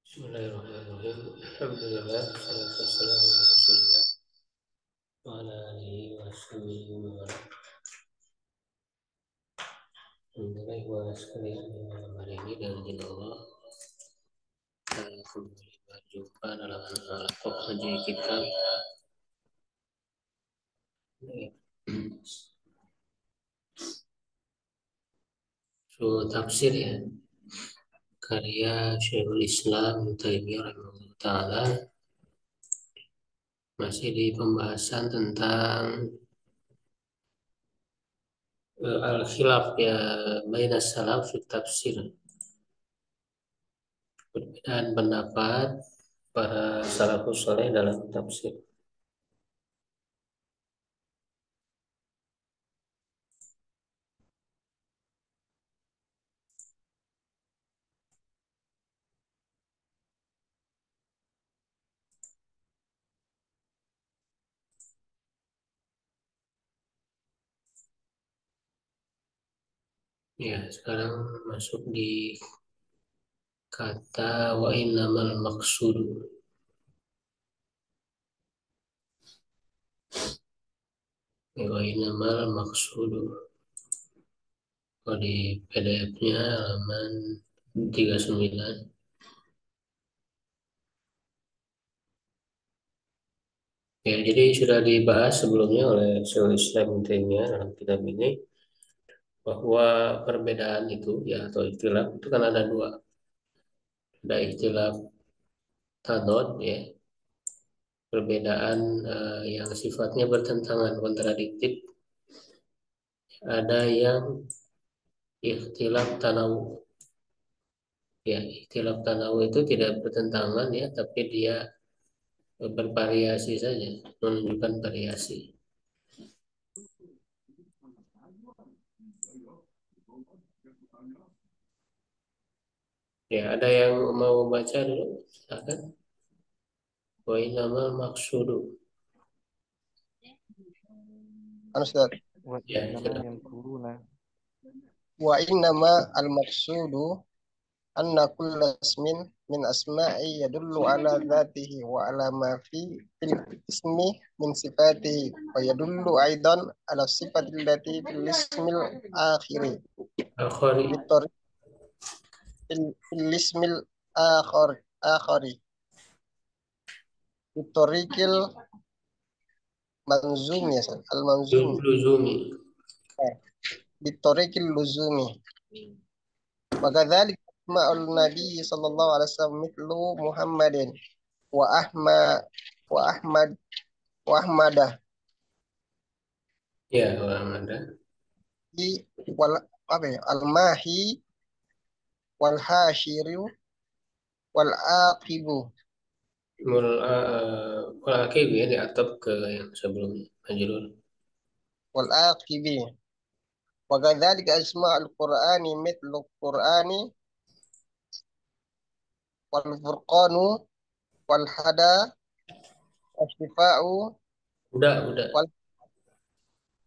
Bismillahirrahmanirrahim. Alhamdulillah, salatu wassalamu ala Rasulillah wa ala alihi wa sahbihi wa man wala. Alhamdulillah wa sekalian malam hari ini dengan izin Allah kita kembali berjumpa dalam kelompok ngaji kitab surah tafsir ya, karya Syekhul Islam Ibnu Taimiyah rahimahullah taala, masih di pembahasan tentang al-khilaf ya baina salaf fi tafsir, perbedaan pendapat para salafus saleh dalam tafsir. Ya, sekarang masuk di kata wa innamal maqsudu. Ya, wa innamal maqsudu. Kalau di PDF-nya halaman 39. Ya, jadi sudah dibahas sebelumnya oleh Syekhul Islam Ibnu Taimiyah dalam kitab ini bahwa perbedaan itu ya atau ikhtilaf itu kan ada dua. Ada ikhtilaf tadad ya, perbedaan yang sifatnya bertentangan kontradiktif. Ada yang ikhtilaf tanawu. Ya, ikhtilaf tanawu itu tidak bertentangan ya, tapi dia bervariasi saja, menunjukkan variasi. Ya, ada yang mau baca dulu? Silakan. Wa innamal maqsudu. Ustaz. Ya, silakan. Wa innama al-maqsudu anna kulla ismin min asma'i yadullu ala dhatihi wa ala ma fi fil ismi min sifatihi wa yadullu aidan ala sifati allati fil ismil akhiri Akhari. bitori fil ismil akhari bitorikil manzum ya al manzum Luzumi. bitorikil luzumi wa kadzalika asma'ul nabi sallallahu alaihi wasallam mithlu Muhammadin wa Ahmad wa Ahmad wa Ahmadah Ya, wa ada. wal apa ya al-mahi wal hashiru wal aqibu Mulakib ya, diatap ke yang sebelumnya. Majrur. wal aqibi wa kadzalika asma'ul qur'ani mithlu qur'ani wal furqanu wal hada wal shifa'u Udah. wal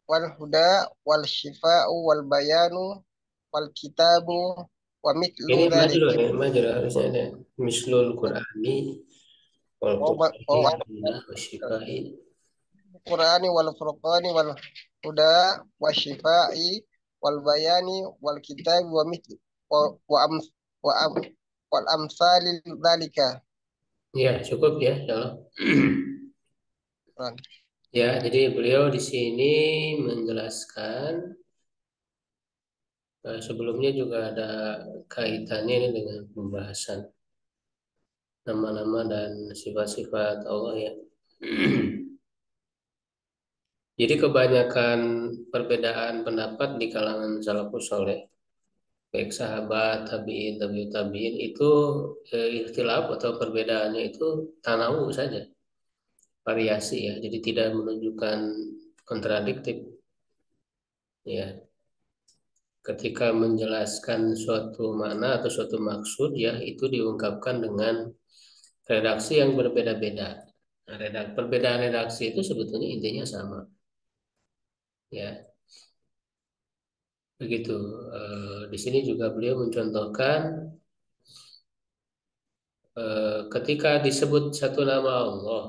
wal huda wal shifa'u wal bayanu wal kitabu wa mithlu Ini dzalik. majrur harusnya ada. Mislul Qur'ani wal Qur'ani Oh, wal huda wa syifai. Qur'ani wal furqani wal huda wa shifai wal bayani wal kitab wa mithl wa wa am wa am wal amsalil dzalika. Ya, cukup ya, insyaallah. Ya, jadi beliau di sini menjelaskan sebelumnya juga ada kaitannya ini dengan pembahasan nama-nama dan sifat-sifat Allah ya. Jadi kebanyakan perbedaan pendapat di kalangan salafus saleh, baik sahabat, tabi'in, tabi'ut tabi'in itu ikhtilaf atau perbedaannya itu tanawu saja, variasi ya. Jadi tidak menunjukkan kontradiktif ya. Ketika menjelaskan suatu makna atau suatu maksud ya itu diungkapkan dengan redaksi yang berbeda-beda. Nah, perbedaan redaksi itu sebetulnya intinya sama ya. Begitu. Di sini juga beliau mencontohkan ketika disebut satu nama Allah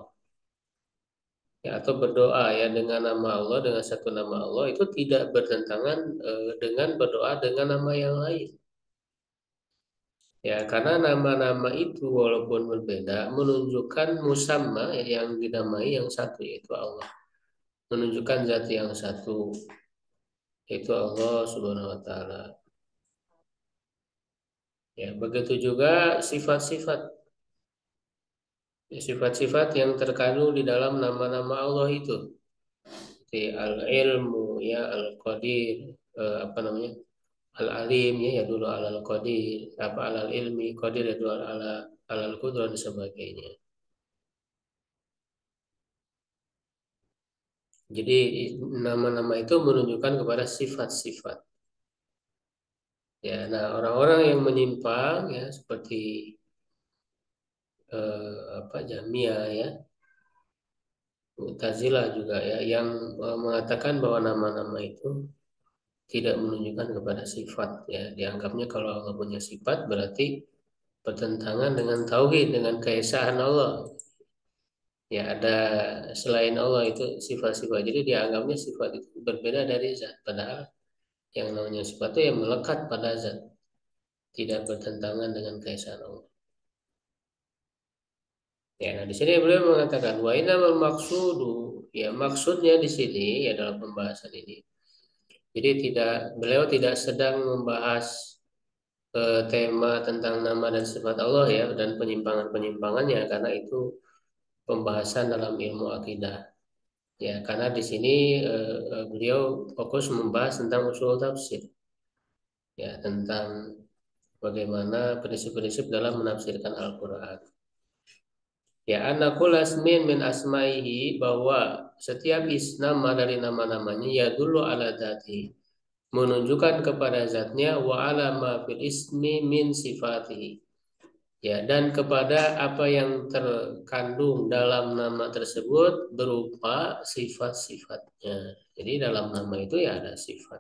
ya atau berdoa ya dengan nama Allah dengan satu nama Allah itu tidak bertentangan dengan berdoa dengan nama yang lain. Ya, karena nama-nama itu walaupun berbeda menunjukkan musamma yang dinamai yang satu yaitu Allah. Menunjukkan zat yang satu yaitu Allah Subhanahu wa taala. Ya, begitu juga sifat-sifat. Ya, sifat-sifat yang terkandung di dalam nama-nama Allah itu. Seperti al-ilmu ya, al-qadir, apa namanya? Al-alim ya dulu al-qadir, apa al-ilmi, qadir ya dulu al-qudrah dan sebagainya. Jadi nama-nama itu menunjukkan kepada sifat-sifat. Ya, nah orang-orang yang menyimpang ya seperti apa Jahmiyah ya, Mu'tazilah juga ya yang mengatakan bahwa nama-nama itu tidak menunjukkan kepada sifat ya. Dianggapnya kalau Allah punya sifat berarti bertentangan dengan tauhid, dengan keesaan Allah. Ya ada selain Allah itu sifat-sifat. Jadi dianggapnya sifat itu berbeda dari zat. Padahal yang namanya sifat itu yang melekat pada zat, tidak bertentangan dengan keesaan Allah. Ya, nah di sini beliau mengatakan wa innamal maqsudu ya maksudnya di sini ya dalam pembahasan ini. Jadi beliau tidak sedang membahas tema tentang nama dan sifat Allah ya dan penyimpangan-penyimpangannya karena itu pembahasan dalam ilmu akidah. Ya, karena di sini beliau fokus membahas tentang usul tafsir ya tentang bagaimana prinsip-prinsip dalam menafsirkan Al-Qur'an. Ya, anakul asmin min asmaihi bahwa setiap nama dari nama-namanya ya dulu ala dzati menunjukkan kepada zatnya wa ala ma fil ismi min sifatihi. Ya, dan kepada apa yang terkandung dalam nama tersebut berupa sifat-sifatnya. Jadi dalam nama itu ya ada sifat.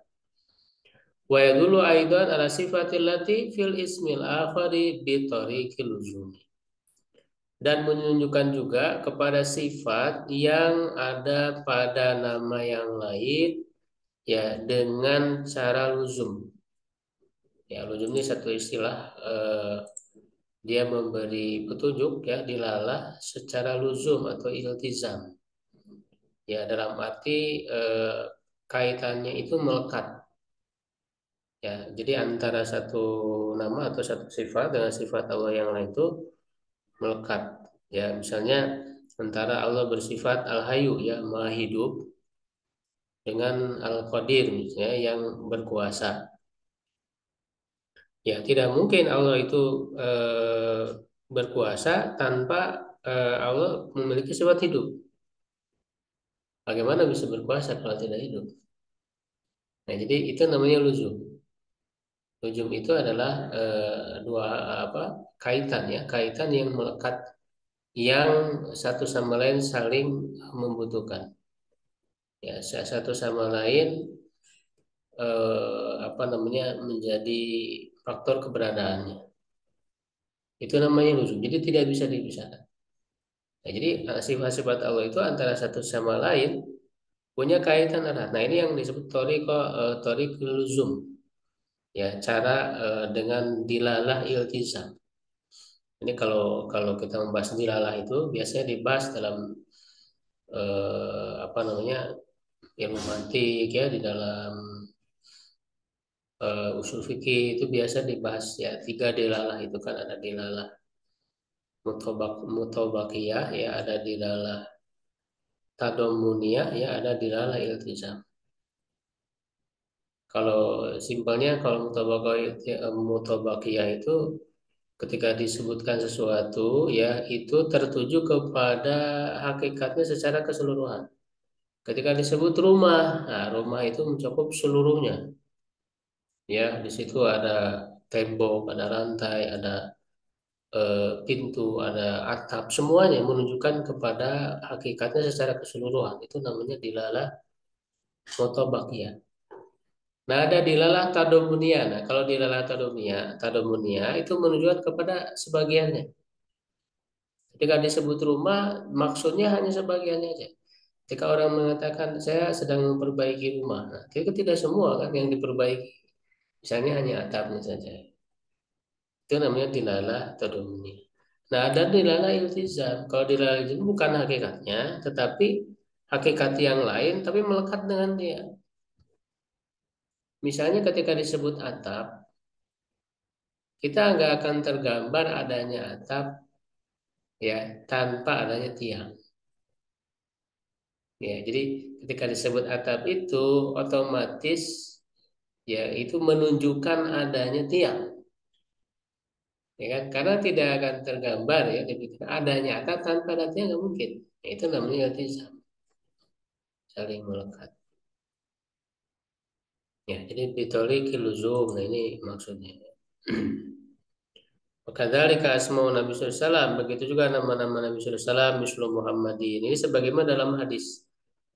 Wa yadullu aidan ala sifatil lati fil ismil akhari bi tariqil luzumi. Dan menunjukkan juga kepada sifat yang ada pada nama yang lain ya dengan cara luzum. Ya, luzum ini satu istilah dia memberi petunjuk ya dilalah secara luzum atau iltizam. Ya, dalam arti kaitannya itu melekat. Ya, jadi antara satu nama atau satu sifat dengan sifat Allah yang lain itu melekat. Ya, misalnya antara Allah bersifat Al-Hayyu ya, Maha Hidup dengan Al-Qadir misalnya yang berkuasa. Ya, tidak mungkin Allah itu berkuasa tanpa Allah memiliki sifat hidup. Bagaimana bisa berkuasa kalau tidak hidup? Nah, jadi itu namanya luzum. Luzum itu adalah dua apa kaitan ya, kaitan yang melekat yang satu sama lain saling membutuhkan. Ya, satu sama lain apa namanya menjadi faktor keberadaannya. Itu namanya luzum. Jadi tidak bisa dipisahkan. Nah, jadi sifat-sifat Allah itu antara satu sama lain punya kaitan erat. Nah, ini yang disebut tori luzum. Ya, cara dengan dilalah iltizam. Ini kalau kalau kita membahas dilalah itu biasanya dibahas dalam apa namanya ilmu mantik ya di dalam usul fikih itu biasa dibahas ya tiga dilalah itu kan ada dilalah mutobakiyah ya ada dilalah tadomuniyah ya ada dilalah iltizam. Kalau simpelnya kalau mutabakiyah itu ketika disebutkan sesuatu ya itu tertuju kepada hakikatnya secara keseluruhan. Ketika disebut rumah, nah rumah itu mencakup seluruhnya. Ya, di situ ada tembok, ada lantai, ada pintu, ada atap, semuanya menunjukkan kepada hakikatnya secara keseluruhan. Itu namanya dilalah mutabakiyah. Nah, ada dilalah tadomunia. Nah, kalau dilalah tadomunia itu menunjukkan kepada sebagiannya. Ketika disebut rumah, maksudnya hanya sebagiannya aja. Ketika orang mengatakan saya sedang memperbaiki rumah, nah, itu tidak semua kan yang diperbaiki. Misalnya hanya atapnya saja. Itu namanya dilalah tadumni. Nah, ada dilalah iltizam. Kalau dilalah iltizam bukan hakikatnya, tetapi hakikat yang lain, tapi melekat dengan dia. Misalnya ketika disebut atap, kita nggak akan tergambar adanya atap ya tanpa adanya tiang. Ya, jadi ketika disebut atap itu otomatis ya itu menunjukkan adanya tiang. Ya kan? Karena tidak akan tergambar ya di pikiran adanya atap tanpa ada tiang nggak mungkin. Ya, itu namanya iltizam, saling melekat. Ya, jadi bitoli kiluzum. Nah, ini maksudnya. Wakadzalika asma'u Nabi sallallahu alaihi wasallam, begitu juga nama-nama Nabi sallallahu alaihi wasallam, mislu Muhammadin. Ini sebagaimana dalam hadis.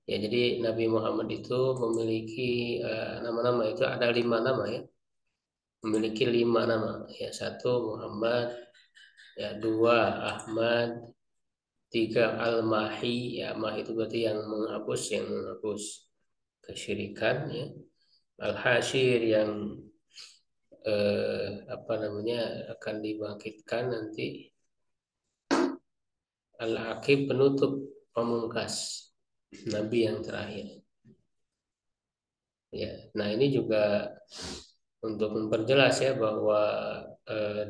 Ya, jadi Nabi Muhammad itu memiliki nama-nama itu ada 5 nama ya. Memiliki 5 nama. Ya, satu Muhammad, ya dua Ahmad, tiga Al-Mahi. Ya, Mahi itu berarti yang menghapus kesyirikan ya. Al-Hashir yang apa namanya akan dibangkitkan nanti. Al-Aqib penutup pamungkas Nabi yang terakhir. Ya, nah ini juga untuk memperjelas ya bahwa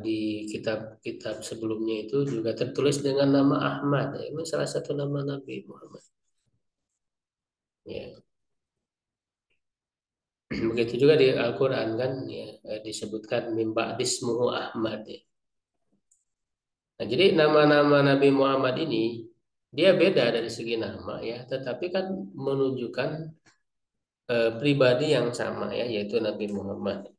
di kitab-kitab sebelumnya itu juga tertulis dengan nama Ahmad. Ya, ini salah satu nama Nabi Muhammad. Ya, begitu juga di Al-Quran kan ya disebutkan mimba dismuhu Ahmad. Ya. Nah, jadi nama-nama Nabi Muhammad ini dia beda dari segi nama ya, tetapi kan menunjukkan pribadi yang sama ya, yaitu Nabi Muhammad.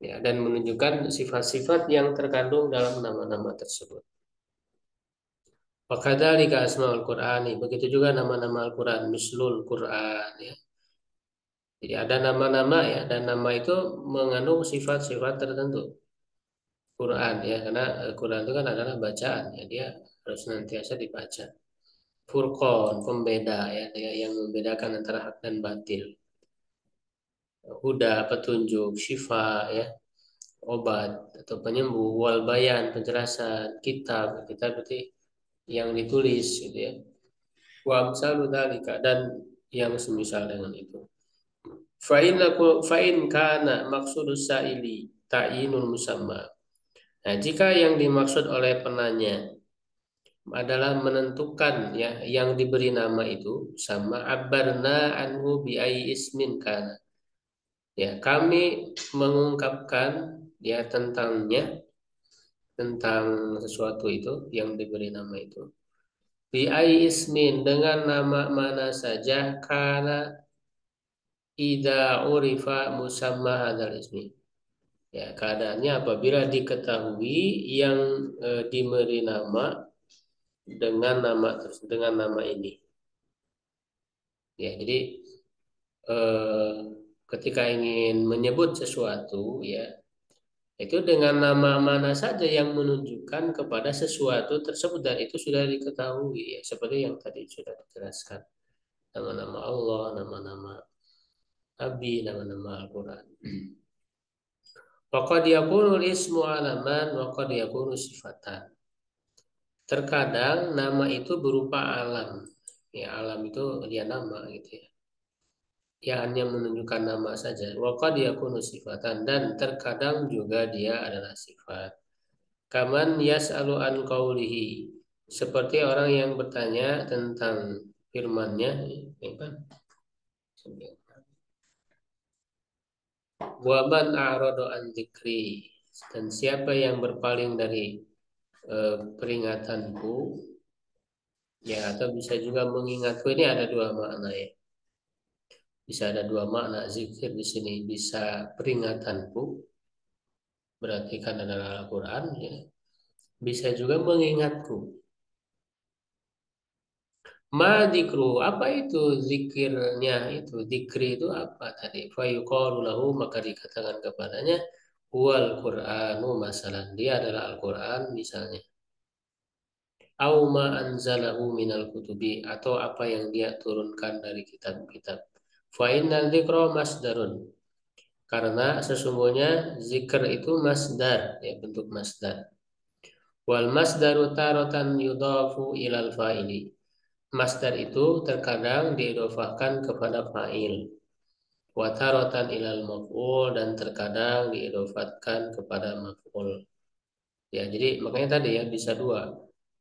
Ya, dan menunjukkan sifat-sifat yang terkandung dalam nama-nama tersebut. Wakadzalika asmaul Qur'ani, begitu juga nama-nama Al-Quran, mislul Quran ya. Jadi ada nama-nama ya, dan nama itu mengandung sifat-sifat tertentu. Quran ya, karena Quran itu kan adalah bacaan ya, dia harus senantiasa dibaca. Furqan, pembeda ya, dia yang membedakan antara hak dan batil. Huda, petunjuk, syifa ya, obat atau penyembuh, wal bayan, penjelasan, kitab berarti yang ditulis gitu ya. Wa amsalu dzalika dan yang semisal dengan itu. Fa'in kana maksudus sa'ili ta'yinul musamma. Nah, jika yang dimaksud oleh penanya adalah menentukan ya yang diberi nama itu sama abarna anhu bi ismin kana. Ya, kami mengungkapkan ya tentang sesuatu itu yang diberi nama itu. Bi ismin dengan nama mana saja karena ida urifa musamma hadal ismi. Ya, keadaannya apabila diketahui yang diberi nama dengan nama ini. Ya, jadi eh, ketika ingin menyebut sesuatu ya itu dengan nama mana saja yang menunjukkan kepada sesuatu tersebut dan itu sudah diketahui ya seperti yang tadi sudah dijelaskan nama-nama Allah, nama-nama Nabi, nama-nama Al-Quran. Waqad yakunu ismu alaman waqad yakunu sifatan. Terkadang nama itu berupa alam. Ya, alam itu dia nama gitu ya. Ya hanya menunjukkan nama saja. Waqad yakunu sifatan dan terkadang juga dia adalah sifat. Kaman yas'alu an qawlihi. Seperti orang yang bertanya tentang firman-Nya, ya kan? Wa man a'rada an dzikri. Dan siapa yang berpaling dari peringatanku, ya atau bisa juga mengingatku ini ada 2 makna ya. Bisa ada 2 makna zikir di sini bisa peringatanku berarti kan adalah Al-Quran ya. Bisa juga mengingatku. Ma dikru, apa itu zikirnya itu? Dikri itu apa tadi? Fayuqalu lahu, maka dikatakan kepadanya wal Qur'anu masalan. Dia adalah Al-Quran misalnya. au ma anzalahu minal kutubi atau apa yang dia turunkan dari kitab-kitab. Fa innal dzikra masdarun. Karena sesungguhnya zikr itu masdar, ya bentuk masdar. Wal masdaru taratan yudafu ilal fa'ili. Masdar itu terkadang diidofahkan kepada fa'il. Wa taratan ilal maf'ul dan terkadang diidofatkan kepada maf'ul. Ya, jadi makanya tadi ya bisa dua.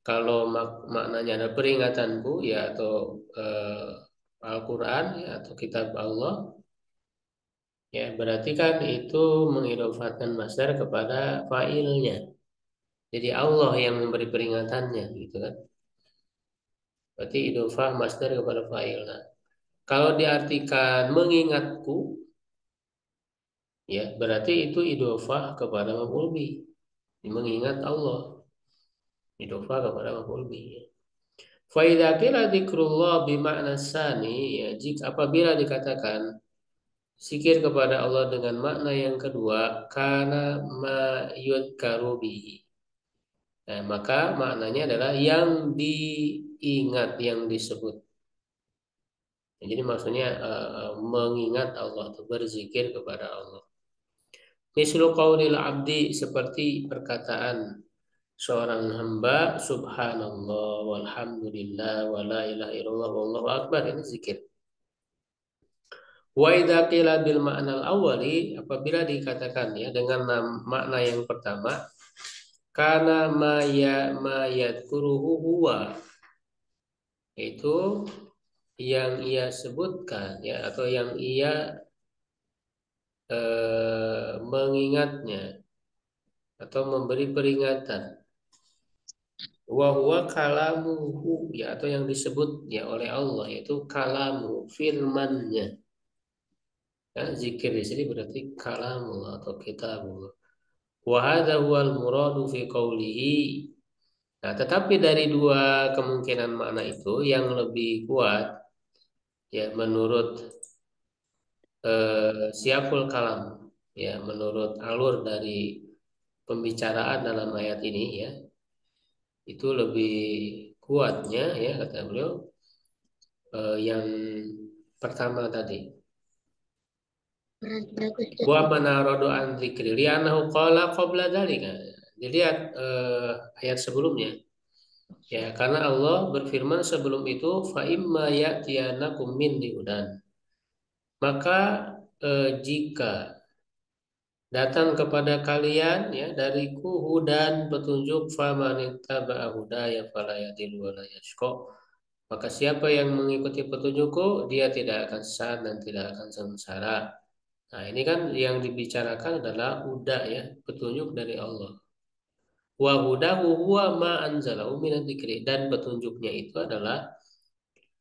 Kalau maknanya ada peringatanku ya atau Al-Quran ya atau kitab Allah ya berarti kan itu mengidofatkan masdar kepada fa'ilnya. Jadi Allah yang memberi peringatannya gitu kan. Berarti idofah masdar kepada fa'il. Nah, kalau diartikan mengingatku ya berarti itu idofah kepada maf'ul bih. Mengingat Allah idofah kepada maf'ul bih. Ya. Fa idza qila dzikrullah bimakna tsani ya jika apabila dikatakan zikir kepada Allah dengan makna yang kedua karena ma yudkaru bihi. Nah, maka maknanya adalah yang diingat, yang disebut. Ya, jadi maksudnya mengingat Allah, atau berzikir kepada Allah. Mislu qaulil abdi seperti perkataan seorang hamba subhanallah walhamdulillah wala ilaha illallah wallahu akbar ini zikir. Wa idza qila bil ma'nal awwali apabila dikatakan ya dengan makna yang pertama karena ma yadkuruhu huwa itu yang ia sebutkan ya atau yang ia mengingatnya atau memberi peringatan wa huwa kalamuhu ya atau yang disebut ya oleh Allah yaitu kalamu firman-Nya. Ya, zikir di sini berarti kalamullah atau kitabullah. Wa hadza huwal muradu fi qawlihi. Nah, tetapi dari dua kemungkinan makna itu yang lebih kuat ya menurut siapul kalam ya menurut alur dari pembicaraan dalam ayat ini ya itu lebih kuatnya ya kata beliau yang pertama tadi wa manarodo an dzikri li'annahu qala qabla dzalika. Dilihat ayat sebelumnya ya karena Allah berfirman sebelum itu fa imma ya'tiyanakum minni hudan. Maka jika datang kepada kalian ya dariku hudan petunjuk famanittaba'a hudaya fala yadillu wa la yashqa. Maka siapa yang mengikuti petunjukku dia tidak akan sesat dan tidak akan sengsara. Nah, ini kan yang dibicarakan adalah huda ya, petunjuk dari Allah. Wa hudahu huwa ma anzalahu minadz dzikri dan petunjuknya itu adalah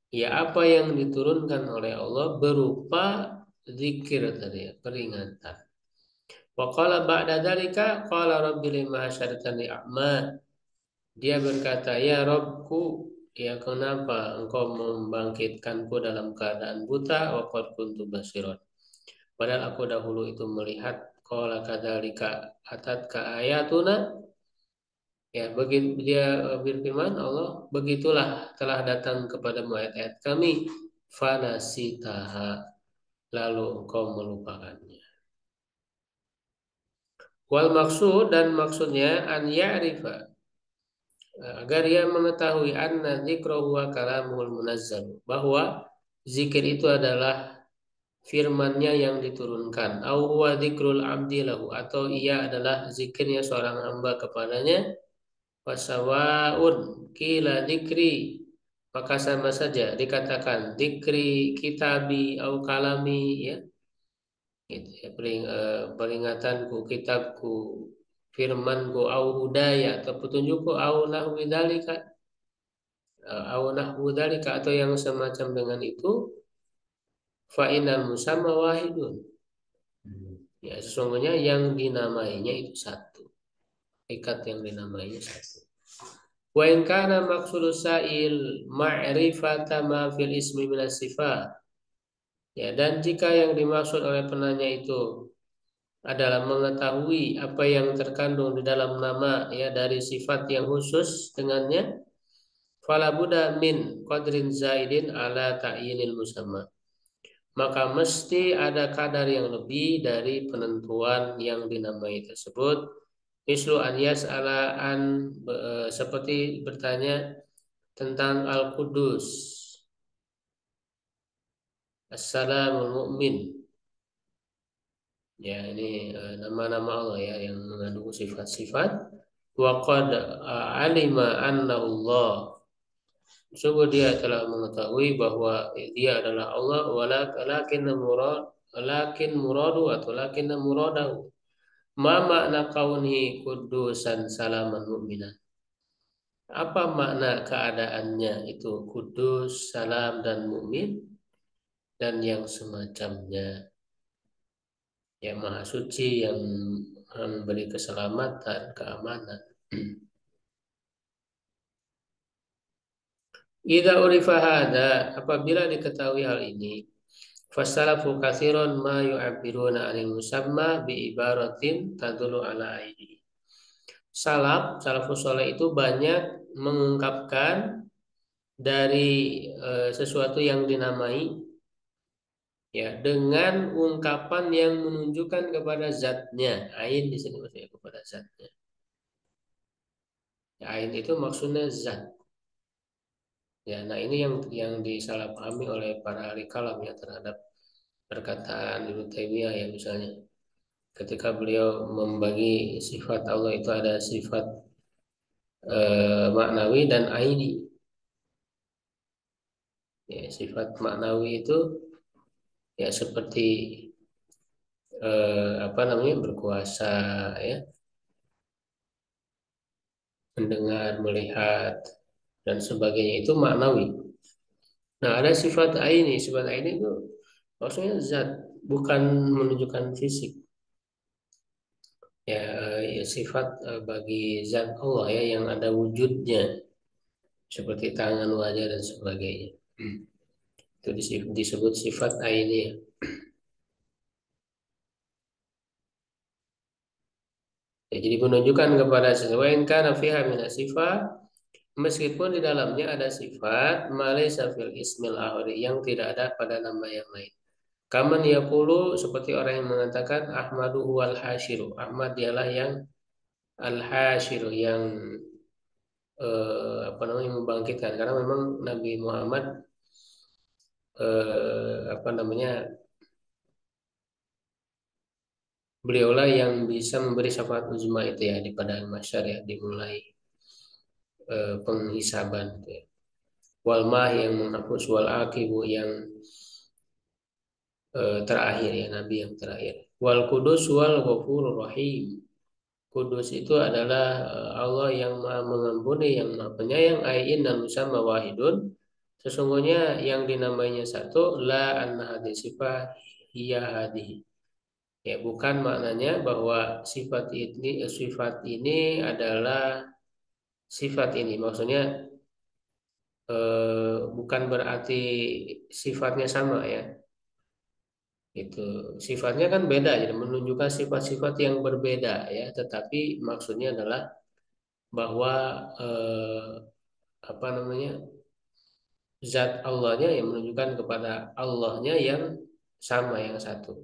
ya apa yang diturunkan oleh Allah berupa zikir tadi ya, peringatan. Wa qala ba'da dzalika qala rabbi lima hasyartani a'ma. Dia berkata, "Ya Rabbku, ya kenapa engkau membangkitkanku dalam keadaan buta wa qad kuntu basiran?" Padahal aku dahulu itu melihat qala kadzalika atatka ayatuna. Ya, begitu dia berfirman Allah, begitulah telah datang kepadamu ayat-ayat kami fanasitaha lalu engkau melupakannya. Wal maksud dan maksudnya an ya'rifa agar ia mengetahui anna dzikra huwa kalamul munazzal bahwa zikir itu adalah firman-Nya yang diturunkan au huwa dzikrul abdi lahu atau ia adalah zikirnya seorang hamba kepadanya wasawaun kila dzikri maka sama saja dikatakan dzikri kitabi au kalami ya gitu ya peringatanku kitabku firmanku au hudaya atau petunjukku au nahwi dzalika atau yang semacam dengan itu fa'inal musamma wahidun. Ya, sesungguhnya yang dinamainya itu satu. Ikat yang dinamainya satu. Wa in kana maqsudu sa'il ma'rifata ma fil ismi minas sifat. Ya, dan jika yang dimaksud oleh penanya itu adalah mengetahui apa yang terkandung di dalam nama ya dari sifat yang khusus dengannya fala budda min qadrin zaidin ala ta'yinil musamma. Maka mesti ada kadar yang lebih dari penentuan yang dinamai tersebut. Mislu an yas'ala an seperti bertanya tentang Al-Qudus, As-Salamul Mu'min. Ya, ini nama-nama Allah ya yang mengandung sifat-sifat. Wa qad alima anna Allah. Sungguh dia telah mengetahui bahwa dia adalah Allah. Walakin muradu atau lakin muradahu. Ma makna kaunihi kudusan salaman mu'minan. Apa makna keadaannya itu kudus, salam dan mukmin dan yang semacamnya. Yang maha suci, yang memberi keselamatan, keamanan. Idza urifa hada, apabila diketahui hal ini, fasalafu katsiran ma yu'abbiruna 'anil musamma bi ibaratin tadullu ala aidi. Salafus saleh itu banyak mengungkapkan dari sesuatu yang dinamai ya dengan ungkapan yang menunjukkan kepada zatnya. Ain di sini maksudnya kepada zatnya. Ya, ain itu maksudnya zat. Ya, nah ini yang disalahpahami oleh para ahli kalam ya terhadap perkataan Ibnu Taimiyah ya misalnya ketika beliau membagi sifat Allah itu ada sifat maknawi dan aini. Ya, sifat maknawi itu ya seperti apa namanya berkuasa ya, mendengar, melihat dan sebagainya itu maknawi. Nah, ada sifat aini itu maksudnya zat, bukan menunjukkan fisik. Ya, ya sifat bagi zat Allah ya yang ada wujudnya seperti tangan, wajah dan sebagainya. Itu disebut sifat aini. Ya, jadi menunjukkan kepada sesuatu yang kana fiha min sifat meskipun di dalamnya ada sifat malaysa fil ismil ahri yang tidak ada pada nama yang lain. Kaman yaqulu seperti orang yang mengatakan Ahmadu wal hasyiru. Ahmad dialah yang al-hasyiru yang apa namanya membangkitkan karena memang Nabi Muhammad apa namanya beliaulah yang bisa memberi syafaat uzma itu ya di padang mahsyar ya dimulai penghisaban itu ya. Wal mah yang menghapus wal akibu yang terakhir ya nabi yang terakhir. Wal kudus wal ghafurur rahim. Kudus itu adalah Allah yang Maha Mengampuni, yang Maha Penyayang, ayin dan musamma wahidun. Sesungguhnya yang dinamainya satu, la anna hadhi sifat hiya hadhihi. Ya, bukan maknanya bahwa sifat ini adalah sifat ini. Maksudnya bukan berarti sifatnya sama ya. Itu sifatnya kan beda, jadi menunjukkan sifat-sifat yang berbeda ya. Tetapi maksudnya adalah bahwa apa namanya zat Allahnya yang menunjukkan kepada Allahnya yang sama yang satu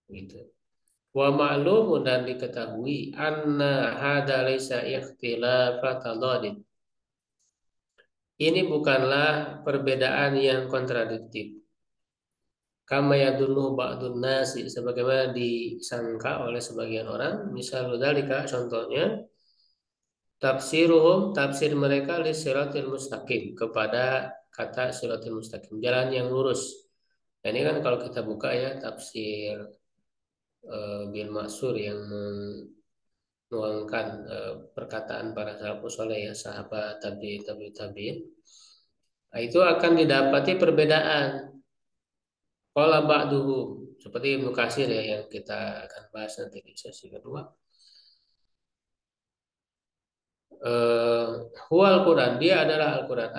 gitu. Wa ma'lumun dan diketahui anna hada laisa ikhtilafa tadadin. Ini bukanlah perbedaan yang kontradiktif. Kama yadullu ba'dun nasi sebagaimana disangka oleh sebagian orang, misal dalika contohnya tafsir mereka li siratil mustaqim kepada kata siratil mustaqim, jalan yang lurus. Nah, ini kan kalau kita buka ya tafsir Bil Maksur yang menuangkan perkataan para salafus saleh ya sahabat tabi'in. Nah, itu akan didapati perbedaan. Qala ba'duhum seperti Ibnu Katsir ya yang kita akan bahas nanti di sesi kedua. eh Huwal Quran dia adalah Al-Quran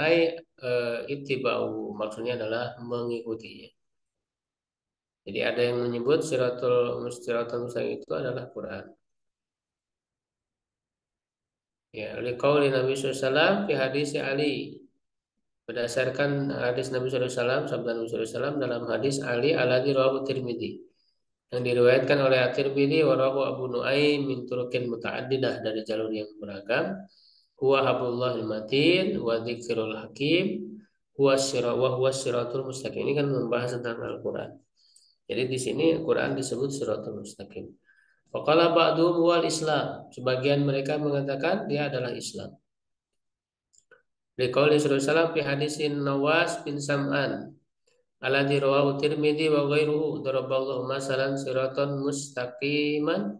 ittiba'u maksudnya adalah mengikutinya. Jadi ada yang menyebut siratul mustaqim itu adalah Quran. Ya, liqauli Nabi sallallahu alaihi wasallam fi hadis Ali. Berdasarkan hadis Nabi sallallahu alaihi wasallam, sabda Nabi sallallahu alaihi wasallam dalam hadis Ali alladzi rawahu Tirmidzi. Yang diriwayatkan oleh At-Tirmidzi wa rawahu Abu Nuaim min turuqin mutaaddidah dari jalur yang beragam. Huwa hablullahil matin wa dzikrul hakim huwa siratul mustaqim. Ini kan membahas tentang Al-Qur'an. Jadi di sini Quran disebut siratul mustaqim. Faqala ba'duhum wal Islam. Sebagian mereka mengatakan dia adalah Islam. Liqauli sallallahu alaihi wasallam fi hadisin Nawas bin Sam'an alladzi rawahu Tirmidzi wa ghairuhu daraballahu masalan siratan mustaqiman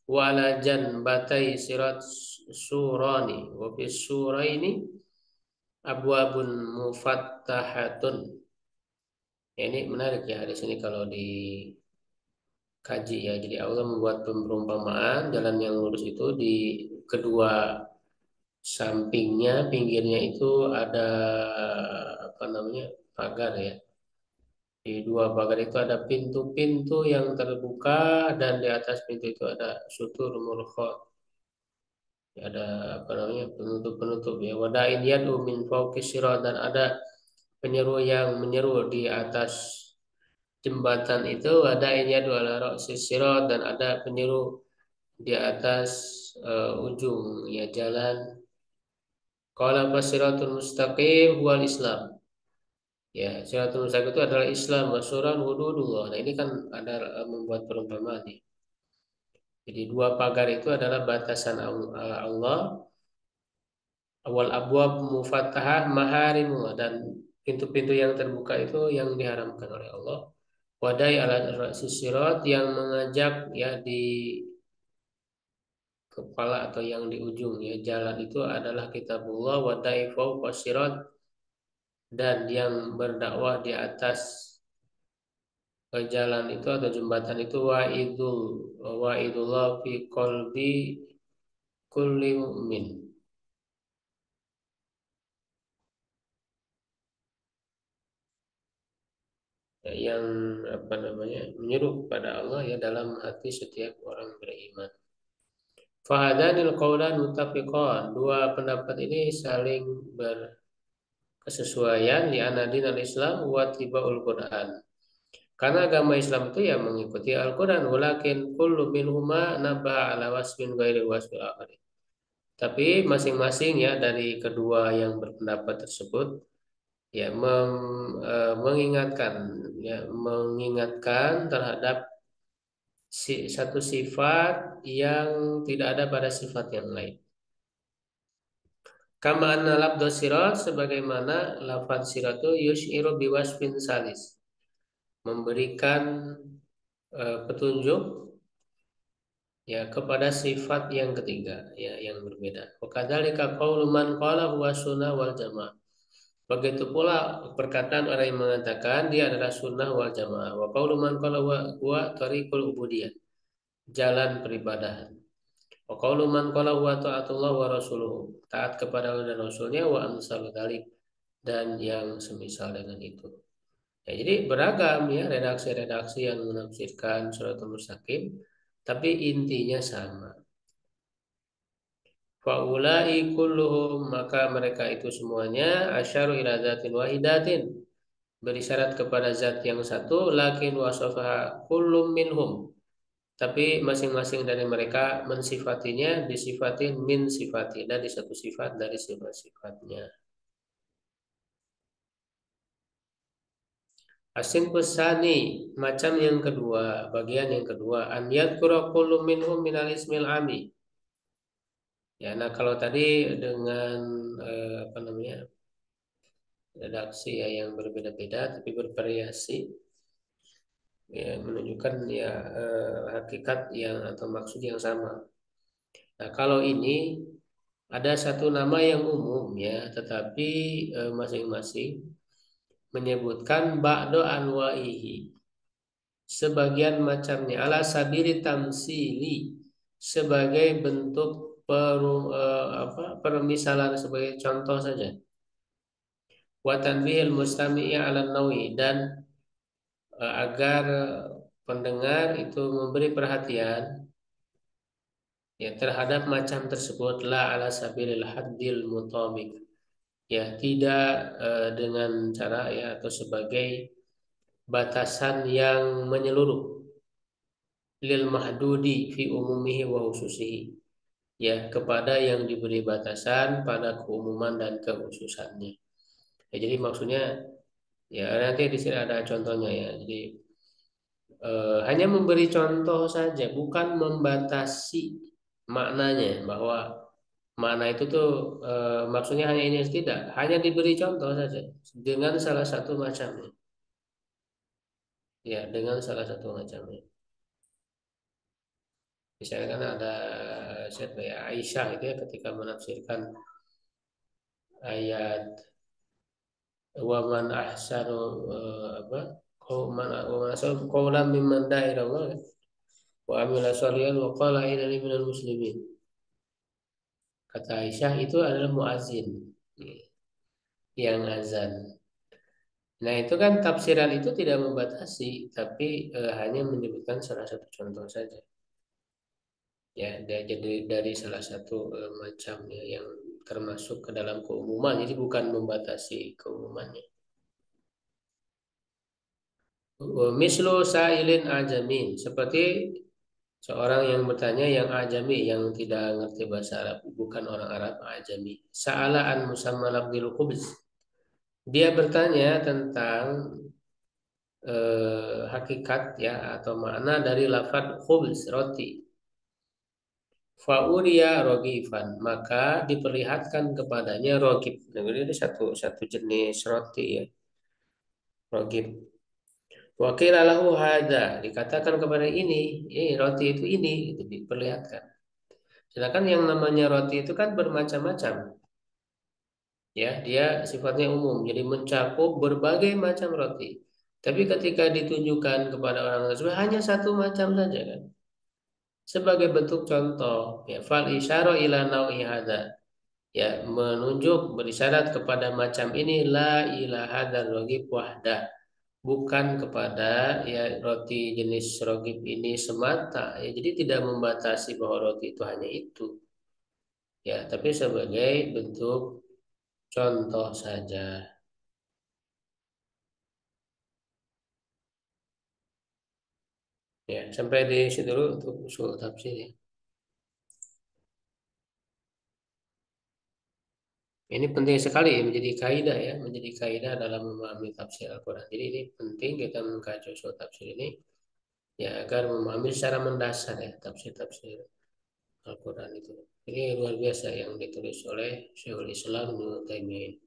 wa ala janbatai sirat surani wa fi suraini abwabun mufattahatun. Ya, ini menarik ya hadis ini kalau dikaji ya. Jadi Allah membuat perumpamaan jalan yang lurus itu di kedua sampingnya, pinggirnya itu ada apa namanya pagar ya. Di dua pagar itu ada pintu-pintu yang terbuka dan di atas pintu itu ada sutur murkhot. Ada apa namanya penutup-penutup ya. Wadain yadu min fawqis sirat dan ada penyeru yang menyeru di atas jembatan itu. Wadain yadu ala ra'sis sirat dan ada penyeru di atas ujung ya jalan. Qala fasiratul mustaqim wal Islam. Ya, siratul mustaqim itu adalah Islam, wasuran hududullah. Nah, ini kan ada membuat perumpamaan nih. Jadi dua pagar itu adalah batasan Allah, awal abwab mufattahah maharimullah dan pintu-pintu yang terbuka itu yang diharamkan oleh Allah. Wadai ala ra'sis sirat yang mengajak ya di kepala atau yang di ujung ya jalan itu adalah kitabullah wadai fawqa sirat dan yang berdakwah di atas jalan itu atau jembatan itu wa'idullah fi qalbi kulli mu'min ya, yang apa namanya menyeru kepada Allah ya dalam hati setiap orang beriman. Fahadanil qaulan muttafiqan. Dua pendapat ini saling berkesesuaian di anadin al-Islam wa tibaul Quran. Karena agama Islam itu ya mengikuti Al-Quran, walakin kullu minhuma nabah ala wasfin ghairi wasfil akhar. Tapi masing-masing ya dari kedua yang berpendapat tersebut ya mengingatkan mengingatkan terhadap satu sifat yang tidak ada pada sifat yang lain. Kama anna labdo sirat sebagaimana lafaz sirat itu yushiru biwasfin salis memberikan petunjuk ya kepada sifat yang ketiga ya yang berbeda. Wakadzalika qaulu man qala huwa sunnah wal jamaah. Begitu pula perkataan orang yang mengatakan dia adalah sunnah wal jamaah. Wa qaulu man qala huwa tariqul ubudiyah. Jalan peribadahan. Wa qaulu man qala huwa taatullah wa rasuluhu. Taat kepada Allah dan Rasulnya wa amsal dzalik dan yang semisal dengan itu. Ya, jadi beragam ya redaksi-redaksi yang menafsirkan suratul mustaqim, tapi intinya sama. Faulai kulluhum maka mereka itu semuanya asyaru ila zatin wahidatin berisyarat kepada zat yang satu lakin wasafaha kullum minhum tapi masing-masing dari mereka mensifatinya disifatin min sifati dari satu sifat dari sifat-sifatnya. Asin pesani macam yang kedua bagian yang kedua an yadhkura kullu minhum minal ismil ami. Ya, nah kalau tadi dengan apa namanya redaksi ya yang berbeda-beda tapi bervariasi ya menunjukkan ya hakikat yang atau maksud yang sama. Nah, kalau ini ada satu nama yang umum ya, tetapi masing-masing menyebutkan ba'do anwa'ihi sebagian macamnya ala sabili tamsili sebagai bentuk permisalan sebagai contoh saja. Wa tanbihil mustami'i ala nawi dan agar pendengar itu memberi perhatian ya terhadap macam tersebut la ala sabilil haddil mutabik, ya tidak dengan cara ya atau sebagai batasan yang menyeluruh, lil mahdudi fi umumihi wa khususihi, ya kepada yang diberi batasan pada keumuman dan kekhususannya. Ya, jadi maksudnya ya nanti di sini ada contohnya ya. Jadi hanya memberi contoh saja, bukan membatasi maknanya bahwa makna itu tuh maksudnya hanya ini tidak, hanya diberi contoh saja dengan salah satu macamnya. Ya, dengan salah satu macamnya. Misalnya kan ada siapa ya Aisyah itu ya ketika menafsirkan ayat waman ahsanu apa waman ahsanu qawlan mimman da'a ila Allah wa amila shalihan wa qala innani minal muslimin. Kata Aisyah itu adalah muazin yang azan. Nah, itu kan tafsiran itu tidak membatasi, tapi hanya menyebutkan salah satu contoh saja. Ya, dia jadi dari salah satu macamnya yang termasuk ke dalam keumuman, jadi bukan membatasi keumumannya. Mislu sa'ilin ajamin, seperti seorang yang bertanya yang ajami, yang tidak ngerti bahasa Arab, bukan orang Arab, ajami. Sa'ala an musamma lafdil khubz. Dia bertanya tentang hakikat ya atau makna dari lafadz khubz, roti. Fauriya rogifan, maka diperlihatkan kepadanya rogif. Nah, ini satu satu jenis roti ya, rogif. Wakil lahu hada, dikatakan kepada ini roti itu ini, itu diperlihatkan. Sedangkan yang namanya roti itu kan bermacam-macam, ya dia sifatnya umum, jadi mencakup berbagai macam roti. Tapi ketika ditunjukkan kepada orang tersebut hanya satu macam saja kan, sebagai bentuk contoh, ya fal isyara ila nau'i hada, ya menunjuk berisyarat kepada macam ini la ilaha dan rogib wahda, bukan kepada ya roti jenis rogib ini semata ya, jadi tidak membatasi bahwa roti itu hanya itu ya, tapi sebagai bentuk contoh saja. Ya, sampai di situ dulu untuk usul tafsir ya. Ini penting sekali ya, menjadi kaidah ya, menjadi kaidah dalam memahami tafsir Al-Quran. Jadi ini penting kita mengkaji usul tafsir ini ya agar memahami secara mendasar ya tafsir-tafsir Al-Quran itu. Ini luar biasa yang ditulis oleh Syekhul Islam Ibnu Taimiyah.